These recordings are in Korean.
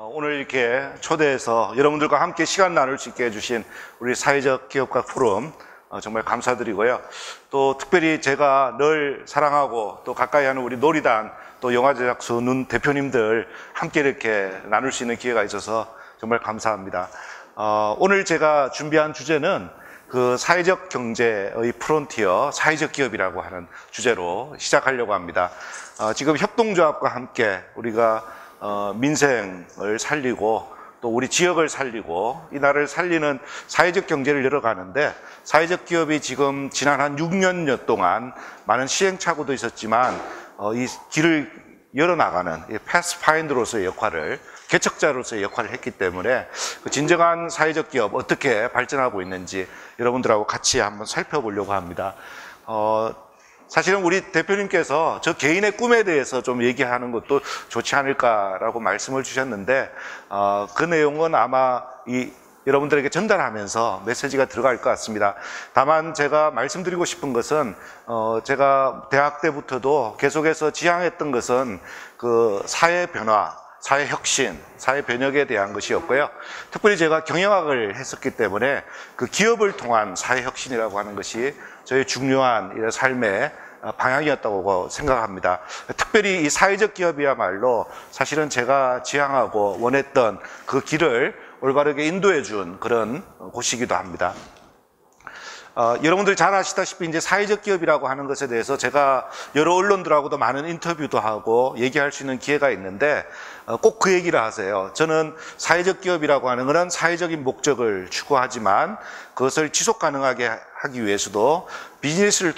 오늘 이렇게 초대해서 여러분들과 함께 시간 나눌 수 있게 해주신 우리 사회적 기업가 포럼 정말 감사드리고요. 또 특별히 제가 늘 사랑하고 또 가까이 하는 우리 놀이단 또 영화제작소 눈 대표님들 함께 이렇게 나눌 수 있는 기회가 있어서 정말 감사합니다. 오늘 제가 준비한 주제는 그 사회적 경제의 프론티어, 사회적 기업이라고 하는 주제로 시작하려고 합니다. 지금 협동조합과 함께 우리가 민생을 살리고 또 우리 지역을 살리고 이 나라를 살리는 사회적 경제를 열어가는데, 사회적 기업이 지금 지난 한 6년여 동안 많은 시행착오도 있었지만 이 길을 열어나가는 패스파인더로서의 역할을, 개척자로서의 역할을 했기 때문에 그 진정한 사회적 기업 어떻게 발전하고 있는지 여러분들하고 같이 한번 살펴보려고 합니다. 사실은 우리 대표님께서 저 개인의 꿈에 대해서 좀 얘기하는 것도 좋지 않을까라고 말씀을 주셨는데, 그 내용은 아마 여러분들에게 전달하면서 메시지가 들어갈 것 같습니다. 다만 제가 말씀드리고 싶은 것은, 제가 대학 때부터도 계속해서 지향했던 것은 그 사회 변화, 사회 혁신, 사회 변혁에 대한 것이었고요. 특별히 제가 경영학을 했었기 때문에 그 기업을 통한 사회 혁신이라고 하는 것이 저희 중요한 삶의 방향이었다고 생각합니다. 특별히 이 사회적 기업이야말로 사실은 제가 지향하고 원했던 그 길을 올바르게 인도해 준 그런 곳이기도 합니다. 여러분들이 잘 아시다시피 이제 사회적 기업이라고 하는 것에 대해서 제가 여러 언론들하고도 많은 인터뷰도 하고 얘기할 수 있는 기회가 있는데, 꼭 그 얘기를 하세요. 저는 사회적 기업이라고 하는 것은 사회적인 목적을 추구하지만 그것을 지속 가능하게 하기 위해서도 비즈니스를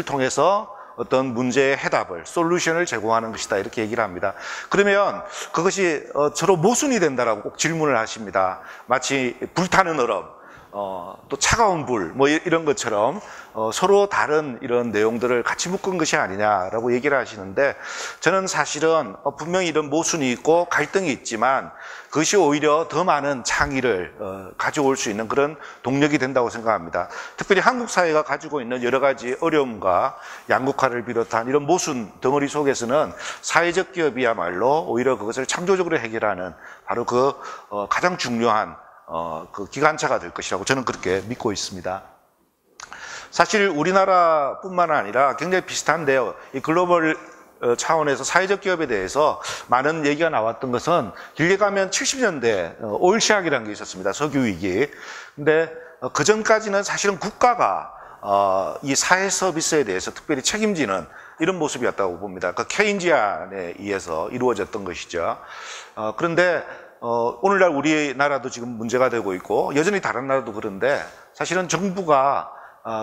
통해서 어떤 문제의 해답을, 솔루션을 제공하는 것이다, 이렇게 얘기를 합니다. 그러면 그것이 서로 모순이 된다라고 꼭 질문을 하십니다. 마치 불타는 얼음, 또 차가운 불, 뭐 이런 것처럼 서로 다른 이런 내용들을 같이 묶은 것이 아니냐라고 얘기를 하시는데, 저는 사실은 분명히 이런 모순이 있고 갈등이 있지만 그것이 오히려 더 많은 창의를 가져올 수 있는 그런 동력이 된다고 생각합니다. 특별히 한국 사회가 가지고 있는 여러 가지 어려움과 양극화를 비롯한 이런 모순 덩어리 속에서는 사회적 기업이야말로 오히려 그것을 창조적으로 해결하는 바로 그 가장 중요한 그 기관차가 될 것이라고 저는 그렇게 믿고 있습니다. 사실 우리나라뿐만 아니라 굉장히 비슷한데요. 이 글로벌 차원에서 사회적 기업에 대해서 많은 얘기가 나왔던 것은 길게 가면 70년대 오일 시학이라는 게 있었습니다. 석유 위기. 근데 그 전까지는 사실은 국가가 이 사회 서비스에 대해서 특별히 책임지는 이런 모습이었다고 봅니다. 그 케인지안에 의해서 이루어졌던 것이죠. 그런데 오늘날 우리나라도 지금 문제가 되고 있고 여전히 다른 나라도 그런데, 사실은 정부가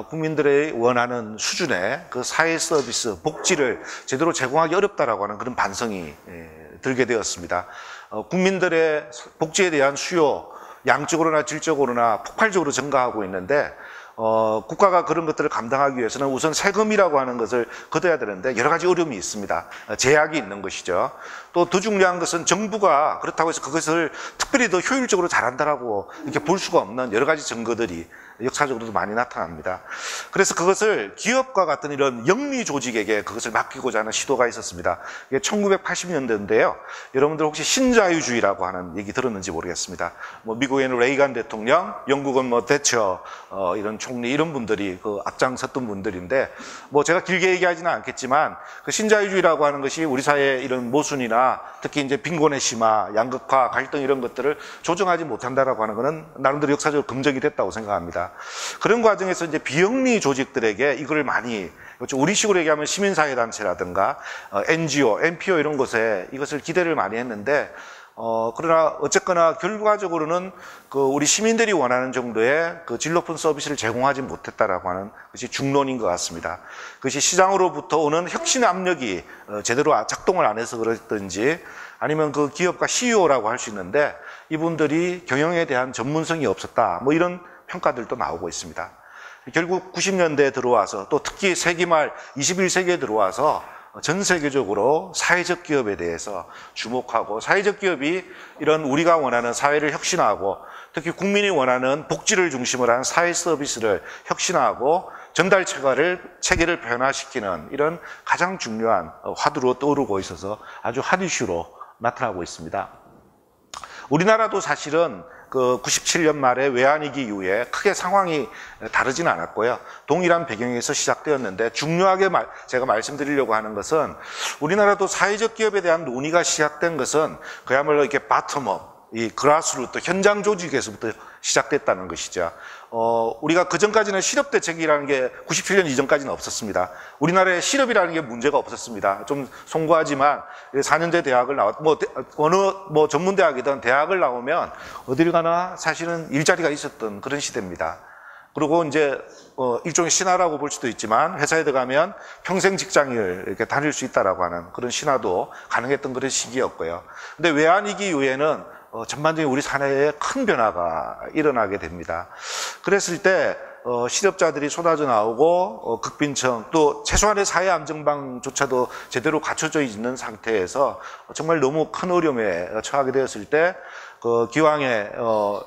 국민들의 원하는 수준의 그 사회 서비스, 복지를 제대로 제공하기 어렵다라고 하는 그런 반성이 들게 되었습니다. 국민들의 복지에 대한 수요, 양적으로나 질적으로나 폭발적으로 증가하고 있는데, 국가가 그런 것들을 감당하기 위해서는 우선 세금이라고 하는 것을 걷어야 되는데 여러 가지 어려움이 있습니다. 제약이 있는 것이죠. 또 더 중요한 것은 정부가 그렇다고 해서 그것을 특별히 더 효율적으로 잘한다라고 이렇게 볼 수가 없는 여러 가지 증거들이 역사적으로도 많이 나타납니다. 그래서 그것을 기업과 같은 이런 영리 조직에게 그것을 맡기고자 하는 시도가 있었습니다. 이게 1980년대인데요. 여러분들 혹시 신자유주의라고 하는 얘기 들었는지 모르겠습니다. 뭐 미국에는 레이간 대통령, 영국은 뭐 대처 이런 총리, 이런 분들이 그 앞장섰던 분들인데, 뭐 제가 길게 얘기하지는 않겠지만 그 신자유주의라고 하는 것이 우리 사회의 이런 모순이나 특히 이제 빈곤의 심화, 양극화, 갈등 이런 것들을 조정하지 못한다라고 하는 것은 나름대로 역사적으로 검증이 됐다고 생각합니다. 그런 과정에서 이제 비영리 조직들에게 이걸 많이, 우리식으로 얘기하면 시민사회단체라든가 NGO, NPO 이런 곳에 이것을 기대를 많이 했는데, 그러나 어쨌거나 결과적으로는 그 우리 시민들이 원하는 정도의 그 질 높은 서비스를 제공하지 못했다라고 하는 것이 중론인 것 같습니다. 그것이 시장으로부터 오는 혁신 압력이 제대로 작동을 안 해서 그랬든지, 아니면 그 기업가 CEO라고 할 수 있는데 이분들이 경영에 대한 전문성이 없었다, 뭐 이런 평가들도 나오고 있습니다. 결국 90년대에 들어와서, 또 특히 세기 말 21세기에 들어와서 전 세계적으로 사회적 기업에 대해서 주목하고, 사회적 기업이 이런 우리가 원하는 사회를 혁신하고, 특히 국민이 원하는 복지를 중심으로 한 사회 서비스를 혁신하고 전달 체계를 변화시키는 이런 가장 중요한 화두로 떠오르고 있어서 아주 핫 이슈로 나타나고 있습니다. 우리나라도 사실은 그 97년 말에 외환위기 이후에 크게 상황이 다르진 않았고요. 동일한 배경에서 시작되었는데 중요하게 제가 말씀드리려고 하는 것은 우리나라도 사회적 기업에 대한 논의가 시작된 것은 그야말로 이렇게 바텀업, 이 그라스루트 현장 조직에서부터 시작됐다는 것이죠. 우리가 그 전까지는 실업 대책이라는 게 97년 이전까지는 없었습니다. 우리나라에 실업이라는 게 문제가 없었습니다. 좀 송구하지만 4년제 대학을 어느 전문 대학이든 대학을 나오면 어디를 가나 사실은 일자리가 있었던 그런 시대입니다. 그리고 이제 일종의 신화라고 볼 수도 있지만 회사에 들어가면 평생 직장을 이렇게 다닐 수 있다라고 하는 그런 신화도 가능했던 그런 시기였고요. 근데 외환위기 이후에는 전반적인 우리 사회에 큰 변화가 일어나게 됩니다. 그랬을 때 실업자들이 쏟아져 나오고 극빈청 또 최소한의 사회 안전망조차도 제대로 갖춰져 있는 상태에서 정말 너무 큰 어려움에 처하게 되었을 때 기왕에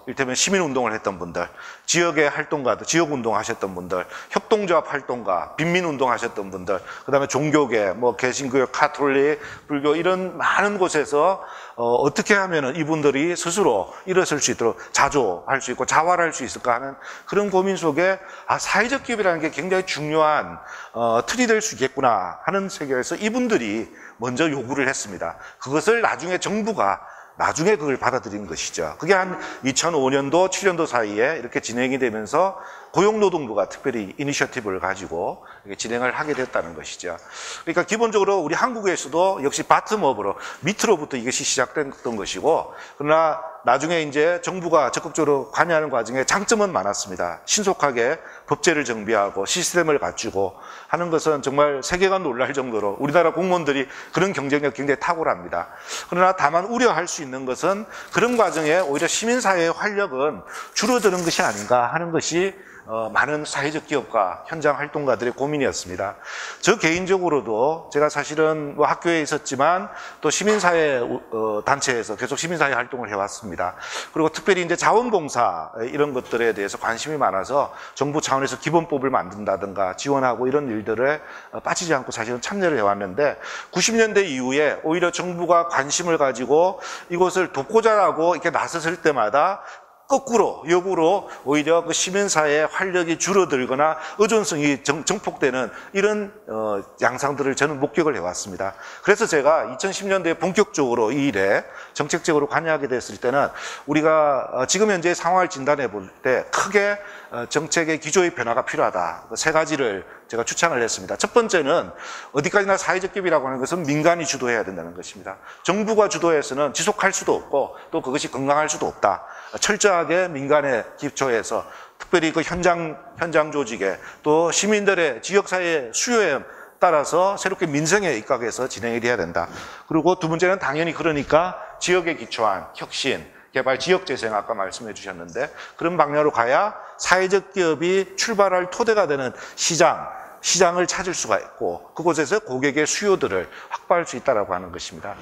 이를테면 시민운동을 했던 분들, 지역의 활동가들, 지역운동 하셨던 분들, 협동조합 활동가, 빈민운동 하셨던 분들, 그 다음에 종교계, 개신교, 카톨릭, 불교 이런 많은 곳에서 어떻게 하면은 이분들이 스스로 일어설 수 있도록 자조할 수 있고 자활할 수 있을까 하는 그런 고민 속에 사회적 기업이라는 게 굉장히 중요한 틀이 될 수 있겠구나 하는 세계에서 이분들이 먼저 요구를 했습니다. 그것을 나중에 정부가 그걸 받아들인 것이죠. 그게 한 2005년도, 7년도 사이에 이렇게 진행이 되면서 고용노동부가 특별히 이니셔티브를 가지고 진행을 하게 됐다는 것이죠. 그러니까 기본적으로 우리 한국에서도 역시 바텀업으로 밑으로부터 이것이 시작됐던 것이고, 그러나 나중에 이제 정부가 적극적으로 관여하는 과정에 장점은 많았습니다. 신속하게 법제를 정비하고 시스템을 갖추고 하는 것은 정말 세계가 놀랄 정도로 우리나라 공무원들이 그런 경쟁력 굉장히 탁월합니다. 그러나 다만 우려할 수 있는 것은 그런 과정에 오히려 시민사회의 활력은 줄어드는 것이 아닌가 하는 것이 많은 사회적 기업과 현장 활동가들의 고민이었습니다. 저 개인적으로도 제가 사실은 학교에 있었지만 또 시민사회 단체에서 계속 시민사회 활동을 해왔습니다. 그리고 특별히 이제 자원봉사 이런 것들에 대해서 관심이 많아서 정부 차원에서 기본법을 만든다든가 지원하고 이런 일들에 빠지지 않고 사실은 참여를 해왔는데 90년대 이후에 오히려 정부가 관심을 가지고 이것을 돕고자라고 이렇게 나섰을 때마다 거꾸로 역으로 오히려 그 시민사회의 활력이 줄어들거나 의존성이 정폭되는 이런 양상들을 저는 목격을 해왔습니다. 그래서 제가 2010년대에 본격적으로 이 일에 정책적으로 관여하게 됐을 때는 우리가 지금 현재 상황을 진단해 볼 때 크게 정책의 기조의 변화가 필요하다. 세 가지를 제가 추천을 했습니다. 첫 번째는 어디까지나 사회적 기업이라고 하는 것은 민간이 주도해야 된다는 것입니다. 정부가 주도해서는 지속할 수도 없고 또 그것이 건강할 수도 없다. 철저하게 민간에 기초해서 특별히 그 현장 조직에 또 시민들의 지역사회의 수요에 따라서 새롭게 민생에 입각해서 진행이 돼야 된다. 그리고 두 번째는 당연히 그러니까 지역에 기초한 혁신, 개발, 지역재생 아까 말씀해 주셨는데 그런 방향으로 가야 사회적 기업이 출발할 토대가 되는 시장을 찾을 수가 있고 그곳에서 고객의 수요들을 확보할 수 있다고 하는 것입니다.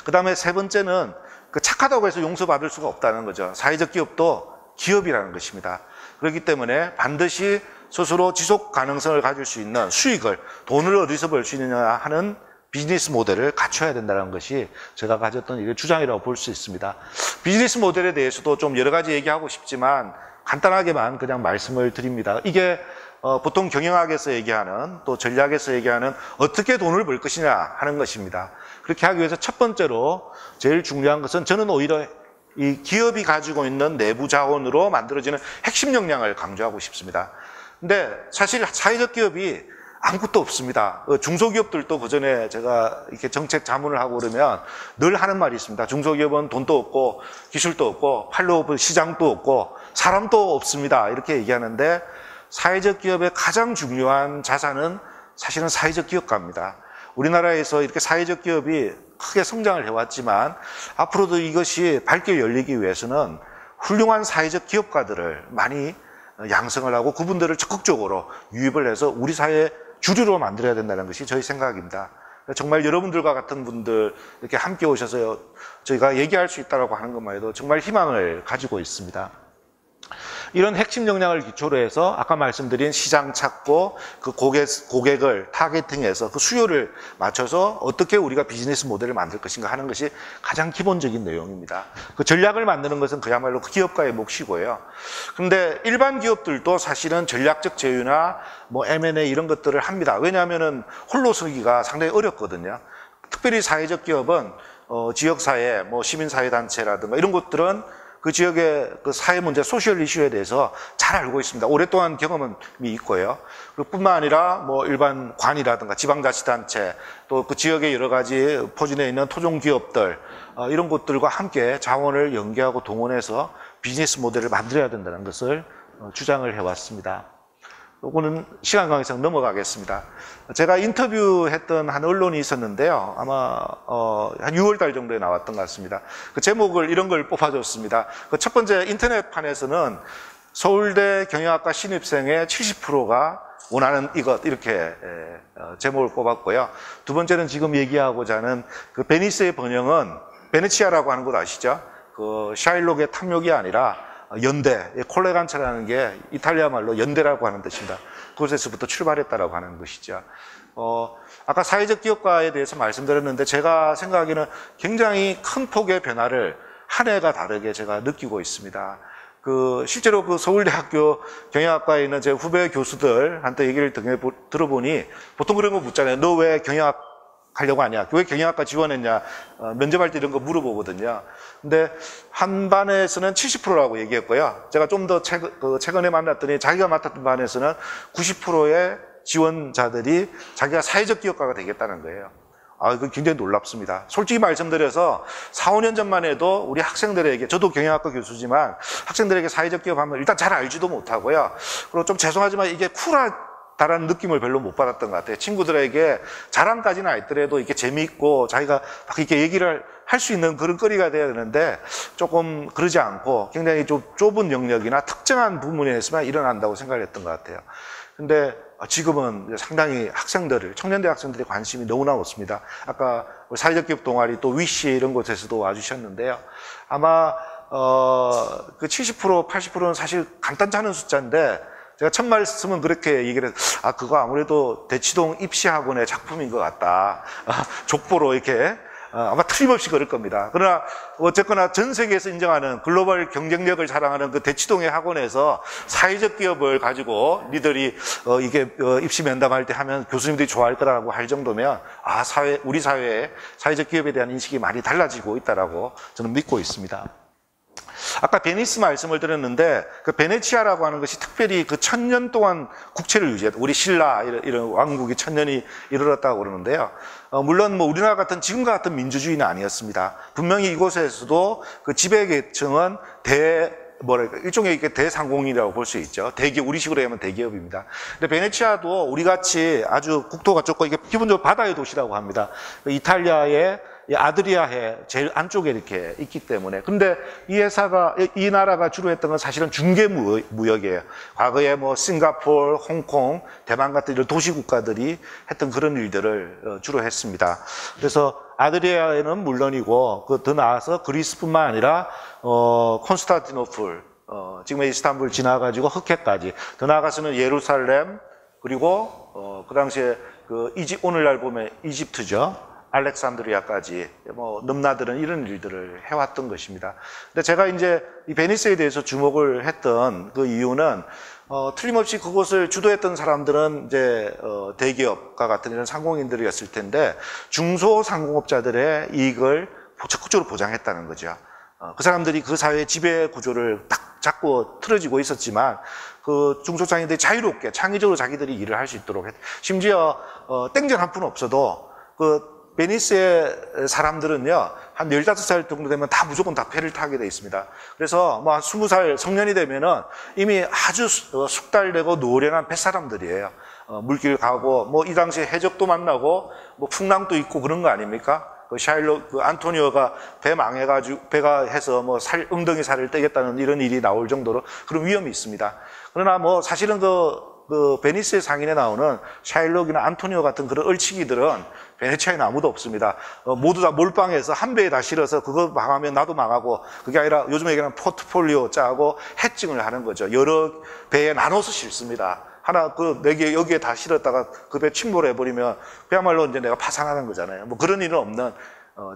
그 다음에 세 번째는 그 착하다고 해서 용서받을 수가 없다는 거죠. 사회적 기업도 기업이라는 것입니다. 그렇기 때문에 반드시 스스로 지속 가능성을 가질 수 있는 수익을, 돈을 어디서 벌 수 있느냐 하는 비즈니스 모델을 갖춰야 된다는 것이 제가 가졌던 주장이라고 볼 수 있습니다. 비즈니스 모델에 대해서도 좀 여러 가지 얘기하고 싶지만 간단하게만 그냥 말씀을 드립니다. 이게 보통 경영학에서 얘기하는 또 전략에서 얘기하는 어떻게 돈을 벌 것이냐 하는 것입니다. 그렇게 하기 위해서 첫 번째로 제일 중요한 것은 저는 오히려 이 기업이 가지고 있는 내부 자원으로 만들어지는 핵심 역량을 강조하고 싶습니다. 근데 사실 사회적 기업이 아무것도 없습니다. 중소기업들도 그전에 제가 이렇게 정책 자문을 하고 그러면 늘 하는 말이 있습니다. 중소기업은 돈도 없고 기술도 없고 팔로 시장도 없고 사람도 없습니다. 이렇게 얘기하는데 사회적 기업의 가장 중요한 자산은 사실은 사회적 기업가입니다. 우리나라에서 이렇게 사회적 기업이 크게 성장을 해왔지만 앞으로도 이것이 밝게 열리기 위해서는 훌륭한 사회적 기업가들을 많이 양성을 하고 그분들을 적극적으로 유입을 해서 우리 사회의 주류로 만들어야 된다는 것이 저희 생각입니다. 정말 여러분들과 같은 분들 이렇게 함께 오셔서 저희가 얘기할 수 있다고 하는 것만 해도 정말 희망을 가지고 있습니다. 이런 핵심 역량을 기초로 해서 아까 말씀드린 시장 찾고 그 고객을 타겟팅해서 그 수요를 맞춰서 어떻게 우리가 비즈니스 모델을 만들 것인가 하는 것이 가장 기본적인 내용입니다. 그 전략을 만드는 것은 그야말로 그 기업가의 몫이고요. 그런데 일반 기업들도 사실은 전략적 제휴나 뭐 M&A 이런 것들을 합니다. 왜냐하면은 홀로 서기가 상당히 어렵거든요. 특별히 사회적 기업은 지역사회, 뭐 시민사회단체라든가 이런 것들은 그 지역의 그 사회 문제, 소셜 이슈에 대해서 잘 알고 있습니다. 오랫동안 경험이 있고요. 뿐만 아니라 뭐 일반 관이라든가 지방자치단체, 또 그 지역의 여러 가지 포진해 있는 토종 기업들, 이런 것들과 함께 자원을 연계하고 동원해서 비즈니스 모델을 만들어야 된다는 것을 주장을 해왔습니다. 요거는 시간 관계상 넘어가겠습니다. 제가 인터뷰했던 한 언론이 있었는데요. 아마 한 6월 달 정도에 나왔던 것 같습니다. 그 제목을 이런 걸 뽑아줬습니다. 그 첫 번째 인터넷판에서는 서울대 경영학과 신입생의 70%가 원하는 이것, 이렇게 제목을 뽑았고요. 두 번째는 지금 얘기하고자 하는 그 베니스의 번영은 베네치아라고 하는 곳 아시죠? 그 샤일록의 탐욕이 아니라 연대, 콜레간차라는 게 이탈리아 말로 연대라고 하는 뜻입니다. 그곳에서부터 출발했다라고 하는 것이죠. 아까 사회적 기업가에 대해서 말씀드렸는데 제가 생각하기에는 굉장히 큰 폭의 변화를 한 해가 다르게 제가 느끼고 있습니다. 실제로 그 서울대학교 경영학과에 있는 제 후배 교수들한테 얘기를 들어보니 보통 그런 거 묻잖아요. 너 왜 경영학 하려고 하냐? 왜 경영학과 지원했냐? 면접할 때 이런 거 물어보거든요. 근데 한 반에서는 70%라고 얘기했고요. 제가 좀 더 최근에 만났더니 자기가 맡았던 반에서는 90%의 지원자들이 자기가 사회적 기업가가 되겠다는 거예요. 이거 굉장히 놀랍습니다. 솔직히 말씀드려서 4, 5년 전만 해도 우리 학생들에게, 저도 경영학과 교수지만 학생들에게 사회적 기업 하면 일단 잘 알지도 못하고요. 그리고 좀 죄송하지만 이게 쿨하다라는 느낌을 별로 못 받았던 것 같아요. 친구들에게 자랑까지는 아니더라도 이렇게 재미있고 자기가 막 이렇게 얘기를 할 수 있는 그런 거리가 돼야 되는데 조금 그러지 않고 굉장히 좀 좁은 영역이나 특정한 부분에서만 일어난다고 생각을 했던 것 같아요. 근데 지금은 상당히 청년대 학생들의 관심이 너무나 높습니다. 아까 사회적 기업 동아리 또 위시 이런 곳에서도 와주셨는데요. 아마 그 70%, 80%는 사실 간단치 않은 숫자인데 제가 첫 말씀은 그렇게 얘기를 해서 그거 아무래도 대치동 입시학원의 작품인 것 같다. 족보로 이렇게 아마 틀림없이 그럴 겁니다. 그러나 어쨌거나 전 세계에서 인정하는 글로벌 경쟁력을 자랑하는 그 대치동의 학원에서 사회적 기업을 가지고 니들이 이게 입시 면담할 때 하면 교수님들이 좋아할 거라고 할 정도면 우리 사회에 사회적 기업에 대한 인식이 많이 달라지고 있다라고 저는 믿고 있습니다. 아까 베니스 말씀을 드렸는데 그 베네치아라고 하는 것이 특별히 그 1000년 동안 국채를 유지했다. 우리 신라 이런 왕국이 1000년이 이르렀다고 그러는데요. 물론 뭐 우리나라 같은 지금과 같은 민주주의는 아니었습니다. 분명히 이곳에서도 그 지배계층은 일종의 대상공인이라고 볼 수 있죠. 우리식으로 하면 대기업입니다. 근데 베네치아도 우리같이 아주 국토가 좁고 이게 기본적으로 바다의 도시라고 합니다. 이탈리아의 아드리아해 제일 안쪽에 이렇게 있기 때문에. 근데 이 나라가 주로 했던 건 사실은 중개 무역이에요. 과거에 뭐 싱가포르, 홍콩, 대만 같은 이런 도시 국가들이 했던 그런 일들을 주로 했습니다. 그래서 아드리아해는 물론이고 더 나아가서 그리스뿐만 아니라 콘스탄티노플, 지금의 이스탄불 지나가지고 흑해까지, 더 나아가서는 예루살렘, 그리고 그 당시에 오늘날 보면 이집트죠. 알렉산드리아까지 넘나드는 이런 일들을 해왔던 것입니다. 근데 제가 이제 이 베니스에 대해서 주목을 했던 그 이유는 틀림없이 그곳을 주도했던 사람들은 이제 대기업과 같은 이런 상공인들이었을 텐데 중소상공업자들의 이익을 적극적으로 보장했다는 거죠. 그 사람들이 그 사회의 지배 구조를 딱 잡고 틀어지고 있었지만 그 중소상인들이 자유롭게 창의적으로 자기들이 일을 할 수 있도록 심지어 땡전 한 푼 없어도 베니스의 사람들은요, 한 15살 정도 되면 무조건 다 배를 타게 돼 있습니다. 그래서 뭐 20살 성년이 되면은 이미 아주 숙달되고 노련한 뱃사람들이에요. 물길 가고, 이 당시에 해적도 만나고, 풍랑도 있고 그런 거 아닙니까? 안토니오가 배 망해가지고, 배가 해서 엉덩이 살을 떼겠다는 이런 일이 나올 정도로 그런 위험이 있습니다. 그러나 사실은 그 베니스의 상인에 나오는 샤일록이나 안토니오 같은 그런 얼치기들은 베네치아에는 아무도 없습니다. 모두 다 몰빵해서 한 배에 다 실어서 그거 망하면 나도 망하고, 그게 아니라 요즘 얘기하는 포트폴리오 짜고 해칭을 하는 거죠. 여러 배에 나눠서 실습니다. 하나 그 4개 여기에 다 실었다가 그 배 침몰해버리면 그야말로 이제 내가 파산하는 거잖아요. 뭐 그런 일은 없는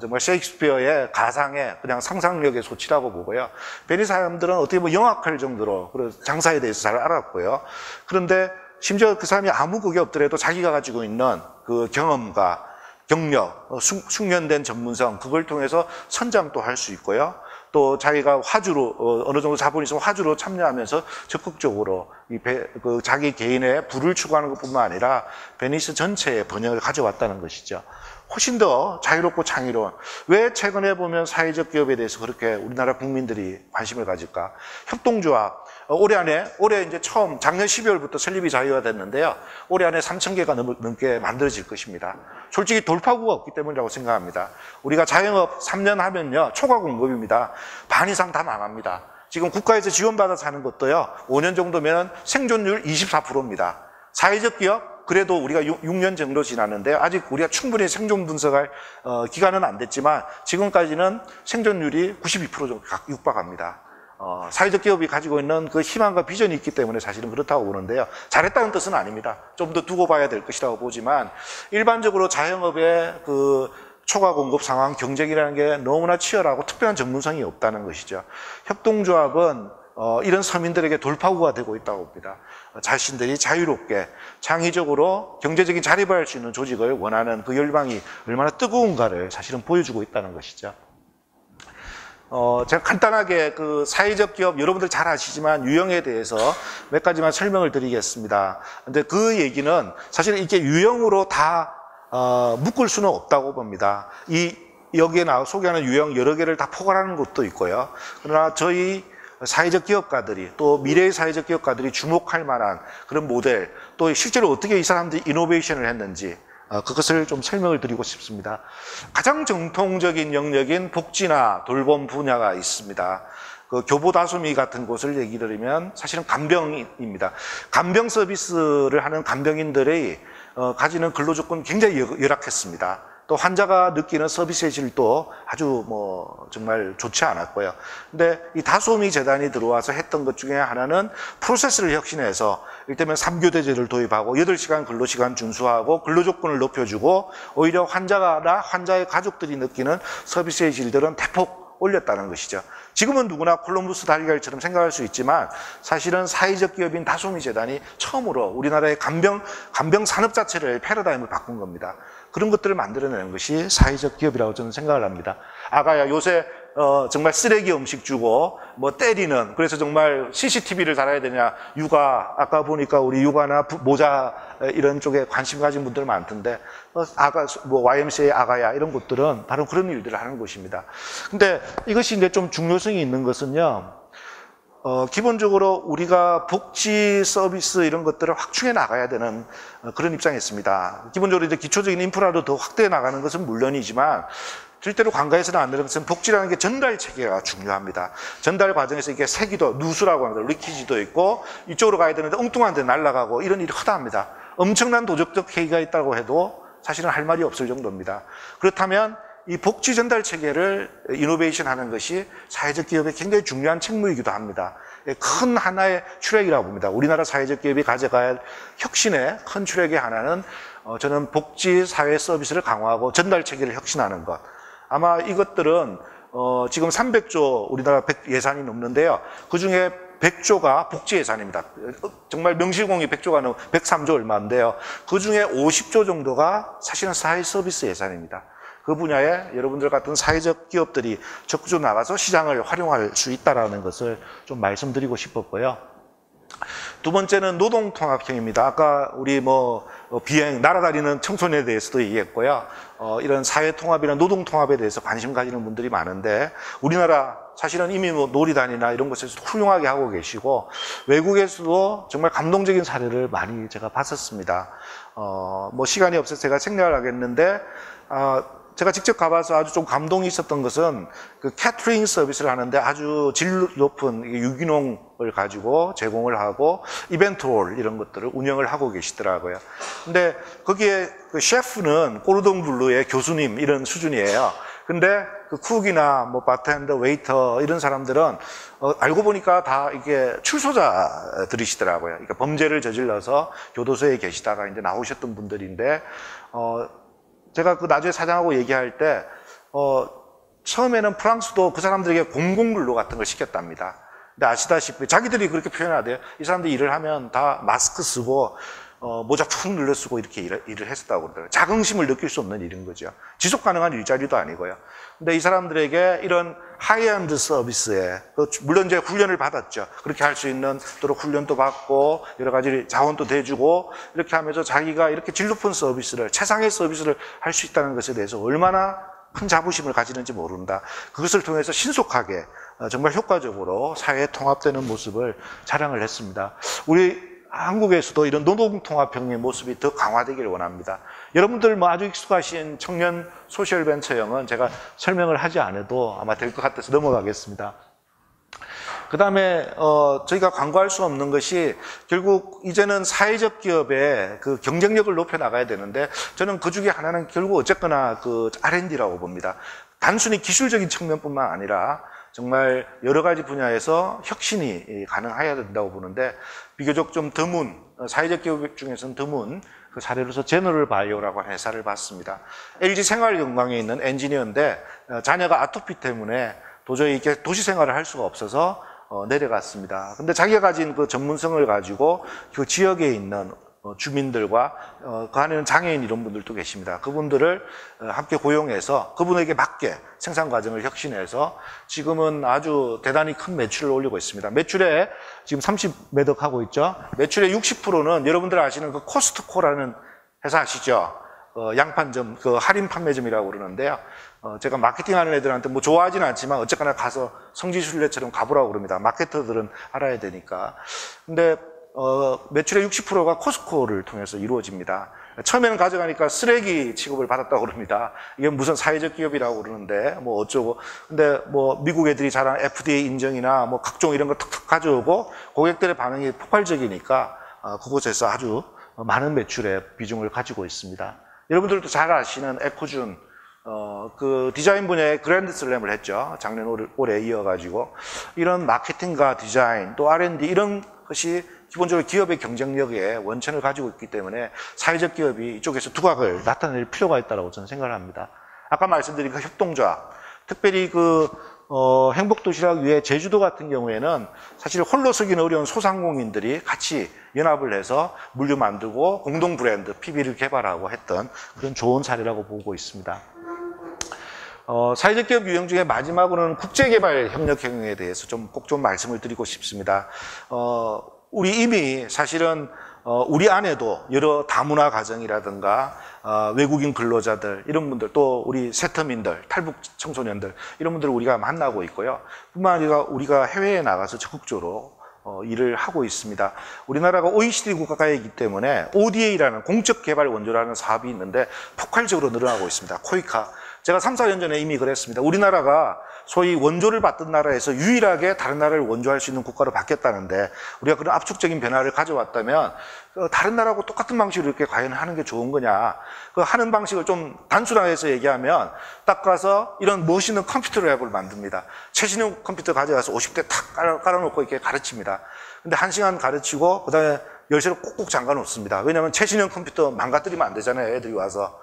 정말 셰익스피어의 가상의 그냥 상상력의 소치라고 보고요. 베니스 사람들은 어떻게 보면 영악할 정도로 장사에 대해서 잘 알았고요. 그런데 심지어 그 사람이 아무 그게 없더라도 자기가 가지고 있는 그 경험과 경력, 숙련된 전문성, 그걸 통해서 선장도 할 수 있고요. 또 자기가 화주로 어느 정도 자본이 있으면 화주로 참여하면서 적극적으로 자기 개인의 부를 추구하는 것뿐만 아니라 베니스 전체의 번영을 가져왔다는 것이죠. 훨씬 더 자유롭고 창의로운. 왜 최근에 보면 사회적 기업에 대해서 그렇게 우리나라 국민들이 관심을 가질까? 협동조합. 올해 이제 처음 작년 12월부터 설립이 자유화됐는데요. 올해 안에 3,000개가 넘게 만들어질 것입니다. 솔직히 돌파구가 없기 때문이라고 생각합니다. 우리가 자영업 3년 하면요, 초과 공급입니다. 반 이상 다 망합니다. 지금 국가에서 지원받아서 하는 것도요, 5년 정도면 생존율 24%입니다. 사회적 기업, 그래도 우리가 6년 정도 지났는데 아직 우리가 충분히 생존 분석할 기간은 안 됐지만 지금까지는 생존율이 92% 정도 육박합니다. 사회적 기업이 가지고 있는 그 희망과 비전이 있기 때문에 사실은 그렇다고 보는데요. 잘했다는 뜻은 아닙니다. 좀 더 두고 봐야 될 것이라고 보지만 일반적으로 자영업의 그 초과 공급 상황, 경쟁이라는 게 너무나 치열하고 특별한 전문성이 없다는 것이죠. 협동조합은 이런 서민들에게 돌파구가 되고 있다고 봅니다. 자신들이 자유롭게 창의적으로 경제적인 자립을 할 수 있는 조직을 원하는 그 열망이 얼마나 뜨거운가를 사실은 보여주고 있다는 것이죠. 제가 간단하게 그 사회적 기업 여러분들 잘 아시지만 유형에 대해서 몇 가지만 설명을 드리겠습니다. 근데 그 얘기는 사실 이게 유형으로 다 묶을 수는 없다고 봅니다. 여기에 소개하는 유형 여러 개를 다 포괄하는 것도 있고요. 그러나 저희 사회적 기업가들이 또 미래의 사회적 기업가들이 주목할 만한 그런 모델, 또 실제로 어떻게 이 사람들이 이노베이션을 했는지 그것을 좀 설명을 드리고 싶습니다. 가장 정통적인 영역인 복지나 돌봄 분야가 있습니다. 그 교보다솜이 같은 곳을 얘기 드리면 사실은 간병입니다. 간병 서비스를 하는 간병인들의 가지는 근로조건이 굉장히 열악했습니다. 또 환자가 느끼는 서비스의 질도 아주 정말 좋지 않았고요. 근데 이 다솜이 재단이 들어와서 했던 것 중에 하나는 프로세스를 혁신해서 이를테면 3교대제를 도입하고 8시간 근로시간 준수하고 근로조건을 높여주고 오히려 환자나 환자의 가족들이 느끼는 서비스의 질들은 대폭 올렸다는 것이죠. 지금은 누구나 콜럼부스 달걀처럼 생각할 수 있지만 사실은 사회적 기업인 다솜이 재단이 처음으로 우리나라의 간병 산업 자체를 패러다임을 바꾼 겁니다. 그런 것들을 만들어내는 것이 사회적 기업이라고 저는 생각을 합니다. 아가야 요새 정말 쓰레기 음식 주고 때리는, 그래서 정말 CCTV를 달아야 되냐, 육아, 아까 보니까 우리 육아나 모자 이런 쪽에 관심 가진 분들 많던데 YMCA 아가야 이런 곳들은 바로 그런 일들을 하는 곳입니다. 근데 이것이 이제 좀 중요성이 있는 것은요, 기본적으로 우리가 복지 서비스 이런 것들을 확충해 나가야 되는 그런 입장에 있습니다. 기본적으로 이제 기초적인 인프라로 더 확대해 나가는 것은 물론이지만 절대로 관가에서는 안 되는 것은 복지라는 게 전달 체계가 중요합니다. 전달 과정에서 이게 세기도, 누수라고 합니다. 리키지도 있고 이쪽으로 가야 되는데 엉뚱한 데 날아가고 이런 일이 허다합니다. 엄청난 도덕적 해이가 있다고 해도 사실은 할 말이 없을 정도입니다. 그렇다면 이 복지 전달 체계를 이노베이션 하는 것이 사회적 기업의 굉장히 중요한 책무이기도 합니다. 큰 하나의 추력이라고 봅니다. 우리나라 사회적 기업이 가져가야 할 혁신의 큰 추력의 하나는 저는 복지 사회 서비스를 강화하고 전달 체계를 혁신하는 것. 아마 이것들은 지금 300조 우리나라 예산이 넘는데요. 그중에 100조가 복지 예산입니다. 정말 명실공히 100조가 넘어 103조 얼마인데요. 그중에 50조 정도가 사실은 사회 서비스 예산입니다. 그 분야에 여러분들 같은 사회적 기업들이 적극적으로 나가서 시장을 활용할 수 있다는 것을 좀 말씀드리고 싶었고요. 두 번째는 노동통합형입니다. 아까 우리 비행, 날아다니는 청소년에 대해서도 얘기했고요. 이런 사회통합이나 노동통합에 대해서 관심 가지는 분들이 많은데 우리나라 사실은 이미 놀이단이나 이런 곳에서 훌륭하게 하고 계시고 외국에서도 정말 감동적인 사례를 많이 제가 봤었습니다. 시간이 없어서 제가 생략을 하겠는데 제가 직접 가봐서 아주 좀 감동이 있었던 것은 그 캐터링 서비스를 하는데 아주 질 높은 유기농 을 가지고 제공을 하고 이벤트홀 이런 것들을 운영을 하고 계시더라고요. 근데 거기에 그 셰프는 꼬르동 블루의 교수님 이런 수준이에요. 근데 그 쿡이나 뭐 바텐더, 웨이터 이런 사람들은 알고 보니까 다 이게 출소자들이시더라고요. 그러니까 범죄를 저질러서 교도소에 계시다가 이제 나오셨던 분들인데 제가 그 나중에 사장하고 얘기할 때 처음에는 프랑스도 그 사람들에게 공공근로 같은 걸 시켰답니다. 근데 아시다시피 자기들이 그렇게 표현하대요. 이 사람들이 일을 하면 다 마스크 쓰고 모자 푹 눌러 쓰고 이렇게 일을 했었다고 그러더라고요. 자긍심을 느낄 수 없는 일인 거죠. 지속 가능한 일자리도 아니고요. 근데 이 사람들에게 이런 하이엔드 서비스에 물론 이제 훈련을 받았죠. 그렇게 할 수 있는 또 훈련도 받고 여러 가지 자원도 대주고 이렇게 하면서 자기가 이렇게 질 높은 서비스를 최상의 서비스를 할 수 있다는 것에 대해서 얼마나 큰 자부심을 가지는지 모른다. 그것을 통해서 신속하게 정말 효과적으로 사회에 통합되는 모습을 자랑을 했습니다. 우리 한국에서도 이런 노동통합형의 모습이 더 강화되기를 원합니다. 여러분들 뭐 아주 익숙하신 청년 소셜벤처형은 제가 설명을 하지 않아도 아마 될 것 같아서 넘어가겠습니다. 그 다음에 저희가 간과할 수 없는 것이 결국 이제는 사회적 기업의 그 경쟁력을 높여 나가야 되는데 저는 그 중에 하나는 결국 어쨌거나 그 R&D라고 봅니다. 단순히 기술적인 측면뿐만 아니라 정말 여러 가지 분야에서 혁신이 가능해야 된다고 보는데 비교적 좀 드문 사회적 기업 중에서는 드문 그 사례로서 제너럴 바이오라고 하는 회사를 봤습니다. LG 생활건강에 있는 엔지니어인데 자녀가 아토피 때문에 도저히 이렇게 도시 생활을 할 수가 없어서 내려갔습니다. 근데 자기가 가진 그 전문성을 가지고 그 지역에 있는 주민들과 그 안에는 장애인 이런 분들도 계십니다. 그분들을 함께 고용해서 그분에게 맞게 생산 과정을 혁신해서 지금은 아주 대단히 큰 매출을 올리고 있습니다. 매출에 지금 30매덕 하고 있죠. 매출의 60%는 여러분들 아시는 그 코스트코라는 회사 아시죠? 양판점, 그 할인 판매점이라고 그러는데요. 제가 마케팅하는 애들한테 뭐 좋아하지는 않지만 어쨌거나 가서 성지순례처럼 가보라고 그럽니다. 마케터들은 알아야 되니까. 근데 매출의 60%가 코스트코를 통해서 이루어집니다. 처음에는 가져가니까 쓰레기 취급을 받았다고 그럽니다. 이게 무슨 사회적 기업이라고 그러는데 뭐 어쩌고. 근데 뭐 미국 애들이 잘하는 FDA 인정이나 뭐 각종 이런 거 툭툭 가져오고 고객들의 반응이 폭발적이니까 그곳에서 아주 많은 매출의 비중을 가지고 있습니다. 여러분들도 잘 아시는 에코준 그 디자인 분야에 그랜드 슬램을 했죠. 작년 올해 이어가지고 이런 마케팅과 디자인 또 R&D 이런 것이 기본적으로 기업의 경쟁력에 원천을 가지고 있기 때문에 사회적 기업이 이쪽에서 두각을 나타낼 필요가 있다고 저는 생각을 합니다. 아까 말씀드린 그 협동조합, 특별히 그 행복도시락 위에 제주도 같은 경우에는 사실 홀로 서기는 어려운 소상공인들이 같이 연합을 해서 물류 만들고 공동 브랜드 PB를 개발하고 했던 그런 좋은 사례라고 보고 있습니다. 사회적 기업 유형 중에 마지막으로는 국제개발협력형에 대해서 꼭 좀 말씀을 드리고 싶습니다. 우리 이미 사실은 우리 안에도 여러 다문화 가정이라든가 외국인 근로자들 이런 분들 또 우리 세터민들, 탈북 청소년들 이런 분들을 우리가 만나고 있고요. 뿐만 아니라 우리가 해외에 나가서 적극적으로 일을 하고 있습니다. 우리나라가 OECD 국가이기 때문에 ODA라는 공적개발 원조라는 사업이 있는데 폭발적으로 늘어나고 있습니다. 코이카. 제가 3, 4년 전에 이미 그랬습니다. 우리나라가 소위 원조를 받던 나라에서 유일하게 다른 나라를 원조할 수 있는 국가로 바뀌었다는데 우리가 그런 압축적인 변화를 가져왔다면 다른 나라하고 똑같은 방식으로 이렇게 과연 하는 게 좋은 거냐. 그 하는 방식을 좀 단순화해서 얘기하면 딱 가서 이런 멋있는 컴퓨터 랩을 만듭니다. 최신형 컴퓨터 가져가서 50대 탁 깔아놓고 이렇게 가르칩니다. 근데 1시간 가르치고 그 다음에 열쇠를 꼭꼭 잠가 놓습니다. 왜냐하면 최신형 컴퓨터 망가뜨리면 안 되잖아요. 애들이 와서.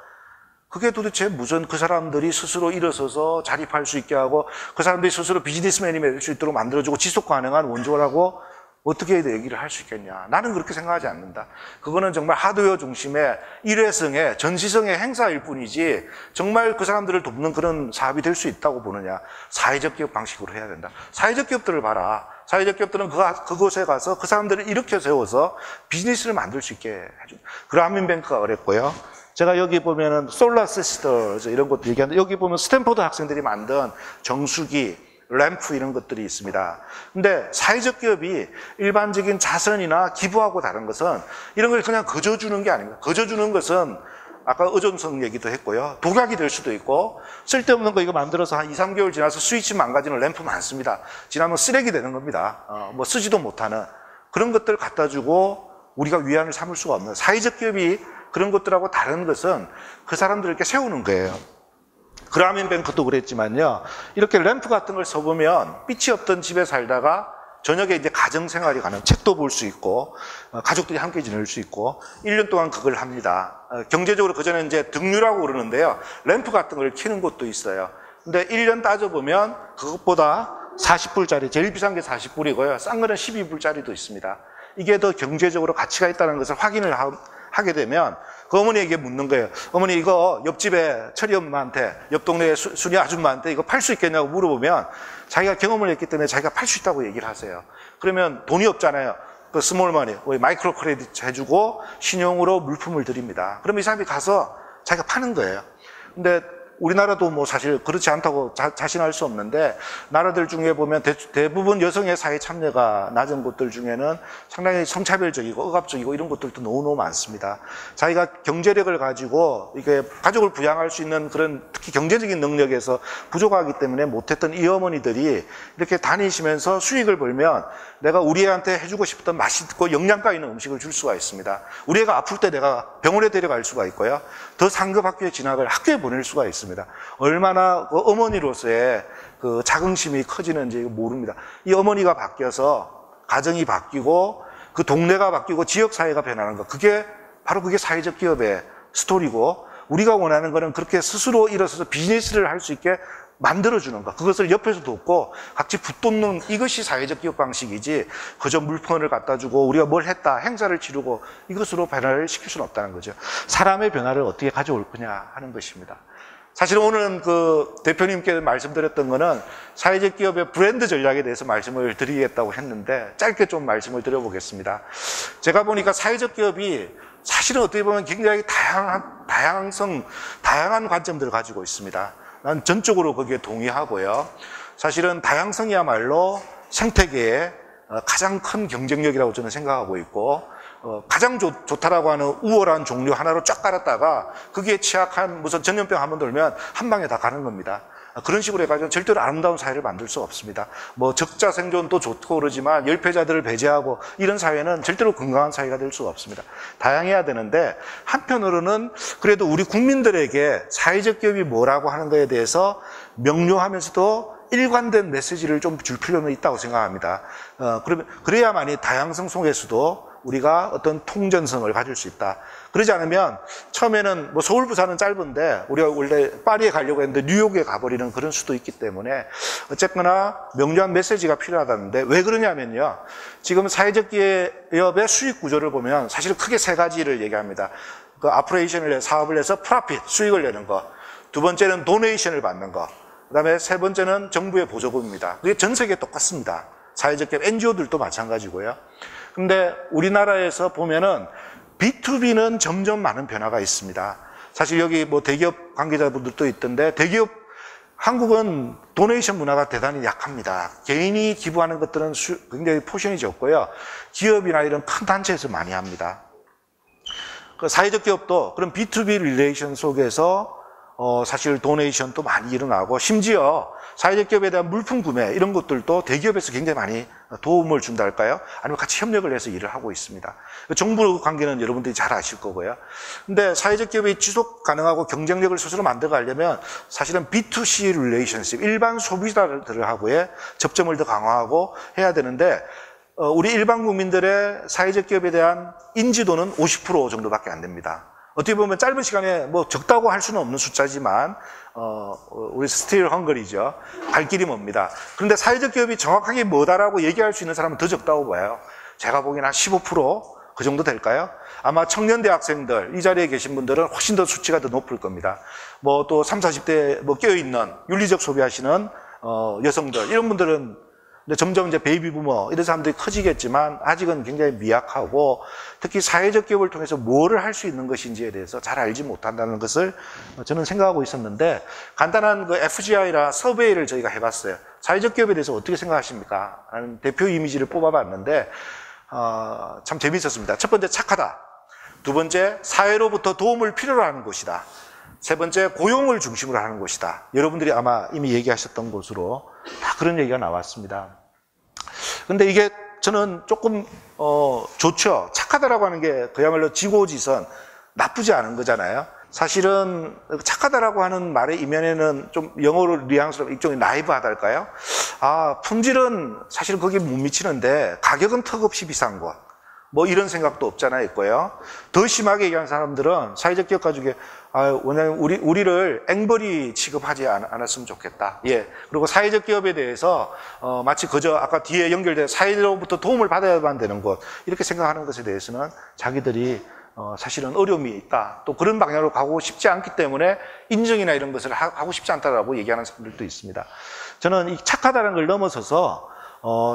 그게 도대체 무슨 그 사람들이 스스로 일어서서 자립할 수 있게 하고 그 사람들이 스스로 비즈니스맨이 될 수 있도록 만들어주고 지속 가능한 원조라고 어떻게 얘기를 할 수 있겠냐. 나는 그렇게 생각하지 않는다. 그거는 정말 하드웨어 중심의 일회성의 전시성의 행사일 뿐이지 정말 그 사람들을 돕는 그런 사업이 될 수 있다고 보느냐. 사회적 기업 방식으로 해야 된다. 사회적 기업들을 봐라. 사회적 기업들은 그곳에 가서 그 사람들을 일으켜 세워서 비즈니스를 만들 수 있게 해준다. 그라민뱅크가 그랬고요. 제가 여기 보면은 솔라 시스터즈 이런 것도 얘기하는데 여기 보면 스탠포드 학생들이 만든 정수기, 램프 이런 것들이 있습니다. 근데 사회적 기업이 일반적인 자선이나 기부하고 다른 것은 이런 걸 그냥 거저주는 게 아닙니다. 거저주는 것은 아까 의존성 얘기도 했고요. 독약이 될 수도 있고, 쓸데없는 거 이거 만들어서 한 2, 3개월 지나서 스위치 망가지는 램프 많습니다. 지나면 쓰레기 되는 겁니다. 뭐 쓰지도 못하는 그런 것들 갖다 주고 우리가 위안을 삼을 수가 없는, 사회적 기업이 그런 것들하고 다른 것은 그 사람들을 이렇게 세우는 거예요. 그라민 뱅크도 그랬지만요. 이렇게 램프 같은 걸 써보면 빛이 없던 집에 살다가 저녁에 이제 가정생활이 가는, 책도 볼 수 있고, 가족들이 함께 지낼 수 있고, 1년 동안 그걸 합니다. 경제적으로 그전에 이제 등유라고 그러는데요. 램프 같은 걸 켜는 곳도 있어요. 근데 1년 따져보면 그것보다 40불짜리, 제일 비싼 게 40불이고요. 싼 거는 12불짜리도 있습니다. 이게 더 경제적으로 가치가 있다는 것을 확인을 하게 되면 그 어머니에게 묻는 거예요. 어머니, 이거 옆집에 철이 엄마한테, 옆 동네 순이 아줌마한테 이거 팔 수 있겠냐고 물어보면 자기가 경험을 했기 때문에 자기가 팔 수 있다고 얘기를 하세요. 그러면 돈이 없잖아요. 그 스몰머니, 마이크로 크레딧 해주고 신용으로 물품을 드립니다. 그럼 이 사람이 가서 자기가 파는 거예요. 근데 우리나라도 뭐 사실 그렇지 않다고 자신할 수 없는데, 나라들 중에 보면 대부분 여성의 사회 참여가 낮은 곳들 중에는 상당히 성차별적이고 억압적이고 이런 것들도 너무너무 많습니다. 자기가 경제력을 가지고 이게 가족을 부양할 수 있는 그런 특히 경제적인 능력에서 부족하기 때문에 못했던 이 어머니들이 이렇게 다니시면서 수익을 벌면 내가 우리 애한테 해주고 싶던 맛있고 영양가 있는 음식을 줄 수가 있습니다. 우리 애가 아플 때 내가 병원에 데려갈 수가 있고요. 더 상급 학교에 진학을 학교에 보낼 수가 있습니다. 얼마나 그 어머니로서의 그 자긍심이 커지는지 모릅니다. 이 어머니가 바뀌어서 가정이 바뀌고 그 동네가 바뀌고 지역사회가 변하는 것, 바로 그게 사회적 기업의 스토리고, 우리가 원하는 거는 그렇게 스스로 일어서서 비즈니스를 할 수 있게 만들어주는 것, 그것을 옆에서 돕고 같이 붙돋는, 이것이 사회적 기업 방식이지 그저 물품을 갖다 주고 우리가 뭘 했다, 행사를 치르고 이것으로 변화를 시킬 수는 없다는 거죠. 사람의 변화를 어떻게 가져올 거냐 하는 것입니다. 사실 오늘은 그 대표님께 말씀드렸던 거는 사회적 기업의 브랜드 전략에 대해서 말씀을 드리겠다고 했는데 짧게 좀 말씀을 드려보겠습니다. 제가 보니까 사회적 기업이 사실은 어떻게 보면 굉장히 다양한 관점들을 가지고 있습니다. 난 전적으로 거기에 동의하고요. 사실은 다양성이야말로 생태계의 가장 큰 경쟁력이라고 저는 생각하고 있고, 가장 좋다라고 하는 우월한 종류 하나로 쫙 깔았다가 거기에 취약한 무슨 전염병 한번 돌면 한 방에 다 가는 겁니다. 그런 식으로 해가지고 절대로 아름다운 사회를 만들 수 없습니다. 뭐 적자 생존도 좋고 그러지만 열패자들을 배제하고 이런 사회는 절대로 건강한 사회가 될 수가 없습니다. 다양해야 되는데, 한편으로는 그래도 우리 국민들에게 사회적 기업이 뭐라고 하는 것에 대해서 명료하면서도 일관된 메시지를 좀 줄 필요는 있다고 생각합니다. 그래야만이 다양성 속에서도 우리가 어떤 통전성을 가질 수 있다. 그러지 않으면 처음에는 뭐 서울, 부산은 짧은데 우리가 원래 파리에 가려고 했는데 뉴욕에 가버리는 그런 수도 있기 때문에 어쨌거나 명료한 메시지가 필요하다는데, 왜 그러냐면요. 지금 사회적 기업의 수익 구조를 보면 사실 크게 세 가지를 얘기합니다. 그 아프레이션을 사업을 해서 프로핏, 수익을 내는 거. 두 번째는 도네이션을 받는 거. 그 다음에 세 번째는 정부의 보조금입니다. 그게 전 세계에 똑같습니다. 사회적 기업, NGO들도 마찬가지고요. 근데 우리나라에서 보면은 B2B는 점점 많은 변화가 있습니다. 사실 여기 뭐 대기업 관계자분들도 있던데, 한국은 도네이션 문화가 대단히 약합니다. 개인이 기부하는 것들은 굉장히 포션이 적고요. 기업이나 이런 큰 단체에서 많이 합니다. 그 사회적 기업도 그런 B2B 릴레이션 속에서 사실 도네이션도 많이 일어나고, 심지어 사회적 기업에 대한 물품 구매 이런 것들도 대기업에서 굉장히 많이 도움을 준다 할까요? 아니면 같이 협력을 해서 일을 하고 있습니다. 정부 관계는 여러분들이 잘 아실 거고요. 근데 사회적 기업이 지속 가능하고 경쟁력을 스스로 만들어가려면 사실은 B2C 릴레이션십, 일반 소비자들하고의 접점을 더 강화하고 해야 되는데, 우리 일반 국민들의 사회적 기업에 대한 인지도는 50% 정도밖에 안 됩니다. 어떻게 보면 짧은 시간에 뭐 적다고 할 수는 없는 숫자지만 우리 스틸 헝거리죠. 갈 길이 멉니다. 그런데 사회적 기업이 정확하게 뭐다라고 얘기할 수 있는 사람은 더 적다고 봐요. 제가 보기에는 한 15% 그 정도 될까요? 아마 청년 대학생들, 이 자리에 계신 분들은 훨씬 더 수치가 더 높을 겁니다. 뭐 또 30, 40대 뭐 껴있는 윤리적 소비하시는 여성들, 이런 분들은 근데 점점 이제 베이비 부머 이런 사람들이 커지겠지만 아직은 굉장히 미약하고, 특히 사회적 기업을 통해서 뭐를 할 수 있는 것인지에 대해서 잘 알지 못한다는 것을 저는 생각하고 있었는데, 간단한 그 FGI라 서베이를 저희가 해봤어요. 사회적 기업에 대해서 어떻게 생각하십니까? 하는 대표 이미지를 뽑아봤는데 참 재미있었습니다. 첫 번째, 착하다. 두 번째, 사회로부터 도움을 필요로 하는 곳이다. 세 번째, 고용을 중심으로 하는 곳이다. 여러분들이 아마 이미 얘기하셨던 것으로 다 그런 얘기가 나왔습니다. 근데 이게 저는 조금 좋죠. 착하다라고 하는 게 그야말로 지고지선, 나쁘지 않은 거잖아요. 사실은 착하다라고 하는 말의 이면에는 좀 영어로 뉘앙스로 일종의 나이브하달까요? 품질은 사실 거기에 못 미치는데 가격은 턱없이 비싼 곳. 뭐 이런 생각도 없잖아 있고요. 더 심하게 얘기하는 사람들은 사회적 기업 가지고 원장님 우리를 앵벌이 취급하지 않았으면 좋겠다. 예. 그리고 사회적 기업에 대해서 마치 그저 아까 뒤에 연결된 사회로부터 도움을 받아야만 되는 것 이렇게 생각하는 것에 대해서는 자기들이 사실은 어려움이 있다. 또 그런 방향으로 가고 싶지 않기 때문에 인정이나 이런 것을 하고 싶지 않다라고 얘기하는 사람들도 있습니다. 저는 이 착하다는 걸 넘어서서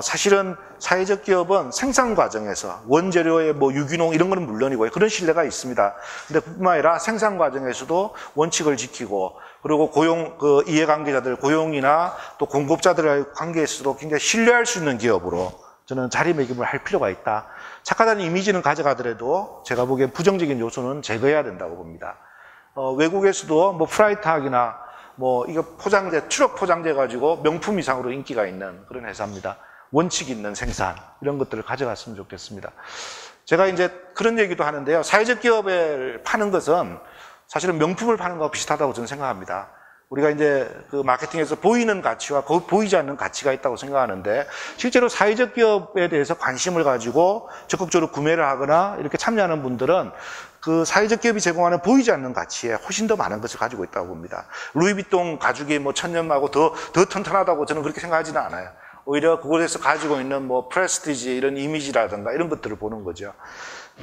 사실은 사회적 기업은 생산 과정에서 원재료의 뭐 유기농 이런 거는 물론이고요. 그런 신뢰가 있습니다. 근데 뿐만 아니라 생산 과정에서도 원칙을 지키고 그리고 고용, 이해관계자들 고용이나 또 공급자들과의 관계에서도 굉장히 신뢰할 수 있는 기업으로 저는 자리매김을 할 필요가 있다. 착하다는 이미지는 가져가더라도 제가 보기엔 부정적인 요소는 제거해야 된다고 봅니다. 외국에서도 뭐 프라이트학이나 뭐 이거 포장재, 트럭 포장재 가지고 명품 이상으로 인기가 있는 그런 회사입니다. 원칙 있는 생산 이런 것들을 가져갔으면 좋겠습니다. 제가 이제 그런 얘기도 하는데요. 사회적 기업을 파는 것은 사실은 명품을 파는 것과 비슷하다고 저는 생각합니다. 우리가 이제 그 마케팅에서 보이는 가치와 보이지 않는 가치가 있다고 생각하는데 실제로 사회적 기업에 대해서 관심을 가지고 적극적으로 구매를 하거나 이렇게 참여하는 분들은 그 사회적 기업이 제공하는 보이지 않는 가치에 훨씬 더 많은 것을 가지고 있다고 봅니다. 루이비통 가죽이 뭐 천년하고 더 튼튼하다고 저는 그렇게 생각하지는 않아요. 오히려 그곳에서 가지고 있는 뭐 프레스티지 이런 이미지라든가 이런 것들을 보는 거죠.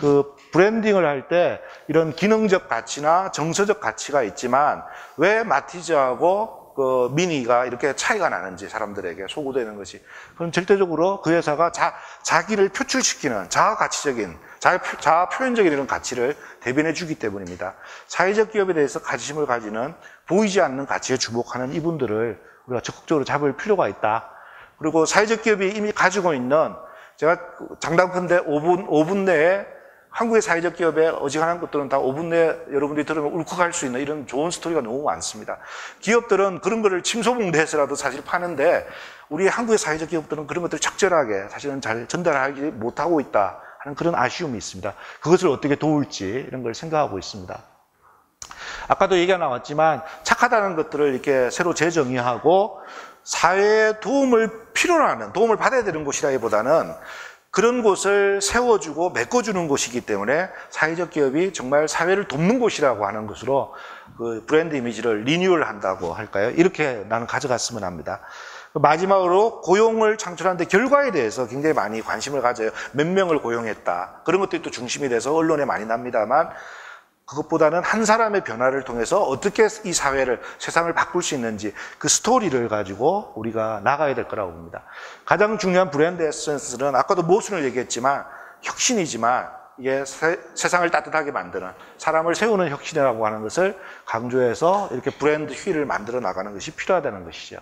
그 브랜딩을 할 때 이런 기능적 가치나 정서적 가치가 있지만 왜 마티즈하고 그 미니가 이렇게 차이가 나는지 사람들에게 소구되는 것이 그럼 절대적으로 그 회사가 자기를 표출시키는 자아가치적인 자아 표현적인 이런 가치를 대변해 주기 때문입니다. 사회적 기업에 대해서 관심을 가지는 보이지 않는 가치에 주목하는 이분들을 우리가 적극적으로 잡을 필요가 있다. 그리고 사회적 기업이 이미 가지고 있는 제가 장담컨대 5분 내에 한국의 사회적 기업의 어지간한 것들은 다 5분 내에 여러분들이 들으면 울컥할 수 있는 이런 좋은 스토리가 너무 많습니다. 기업들은 그런 거를 침소봉대해서라도 사실 파는데 우리 한국의 사회적 기업들은 그런 것들을 적절하게 사실은 잘 전달하지 못하고 있다 하는 그런 아쉬움이 있습니다. 그것을 어떻게 도울지 이런 걸 생각하고 있습니다. 아까도 얘기가 나왔지만 착하다는 것들을 이렇게 새로 재정의하고 사회에 도움을 필요로 하는, 도움을 받아야 되는 곳이라기보다는 그런 곳을 세워주고 메꿔주는 곳이기 때문에 사회적 기업이 정말 사회를 돕는 곳이라고 하는 것으로 그 브랜드 이미지를 리뉴얼 한다고 할까요? 이렇게 나는 가져갔으면 합니다. 마지막으로 고용을 창출하는 데 결과에 대해서 굉장히 많이 관심을 가져요. 몇 명을 고용했다. 그런 것들이 또 중심이 돼서 언론에 많이 납니다만 그것보다는 한 사람의 변화를 통해서 어떻게 이 사회를, 세상을 바꿀 수 있는지 그 스토리를 가지고 우리가 나가야 될 거라고 봅니다. 가장 중요한 브랜드 에센스는 아까도 모순을 얘기했지만 혁신이지만 이게 세상을 따뜻하게 만드는 사람을 세우는 혁신이라고 하는 것을 강조해서 이렇게 브랜드 휠을 만들어 나가는 것이 필요하다는 것이죠.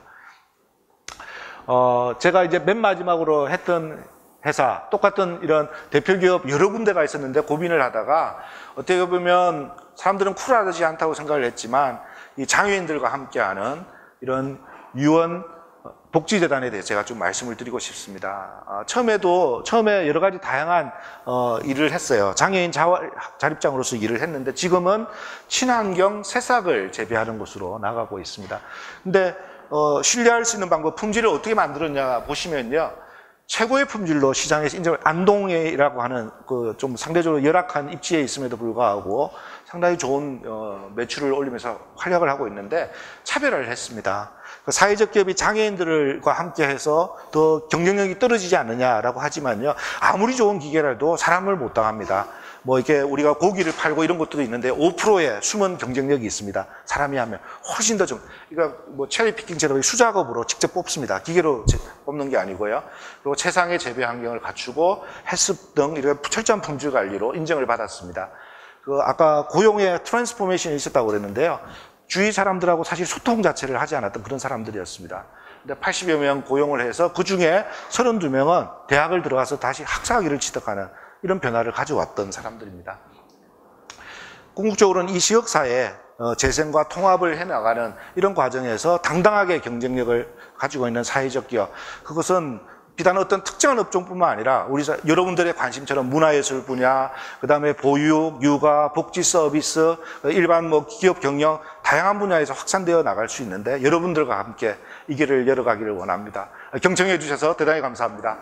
제가 이제 맨 마지막으로 했던 회사, 똑같은 이런 대표 기업 여러 군데가 있었는데 고민을 하다가 어떻게 보면 사람들은 쿨하지 않다고 생각을 했지만 이 장애인들과 함께하는 이런 유언 복지재단에 대해서 제가 좀 말씀을 드리고 싶습니다. 처음에 여러 가지 다양한 일을 했어요. 장애인 자립장으로서 일을 했는데 지금은 친환경 새싹을 재배하는 곳으로 나가고 있습니다. 근데 신뢰할 수 있는 방법, 품질을 어떻게 만들었냐 보시면요. 최고의 품질로 시장에서 인정을, 안동이라고 하는 그 좀 상대적으로 열악한 입지에 있음에도 불구하고 상당히 좋은 매출을 올리면서 활약을 하고 있는데 차별화를 했습니다. 사회적 기업이 장애인들과 함께 해서 더 경쟁력이 떨어지지 않느냐라고 하지만요. 아무리 좋은 기계라도 사람을 못 당합니다. 뭐 이렇게 우리가 고기를 팔고 이런 것들도 있는데 5%의 숨은 경쟁력이 있습니다. 사람이 하면 훨씬 더 좀, 그러니까 뭐 체리 피킹처럼 수작업으로 직접 뽑습니다. 기계로 뽑는 게 아니고요. 그리고 최상의 재배 환경을 갖추고 헬스 등 이런 철저한 품질 관리로 인정을 받았습니다. 아까 고용의 트랜스포메이션이 있었다고 그랬는데요. 주위 사람들하고 사실 소통 자체를 하지 않았던 그런 사람들이었습니다. 근데 80여 명 고용을 해서 그 중에 32명은 대학을 들어가서 다시 학사학위를 취득하는 이런 변화를 가져왔던 사람들입니다. 궁극적으로는 이 지역사회 재생과 통합을 해나가는 이런 과정에서 당당하게 경쟁력을 가지고 있는 사회적 기업, 그것은 비단 어떤 특정한 업종뿐만 아니라 우리 여러분들의 관심처럼 문화예술 분야, 그다음에 보육, 육아, 복지 서비스, 일반 기업 경영 다양한 분야에서 확산되어 나갈 수 있는데 여러분들과 함께 이 길을 열어가기를 원합니다. 경청해 주셔서 대단히 감사합니다.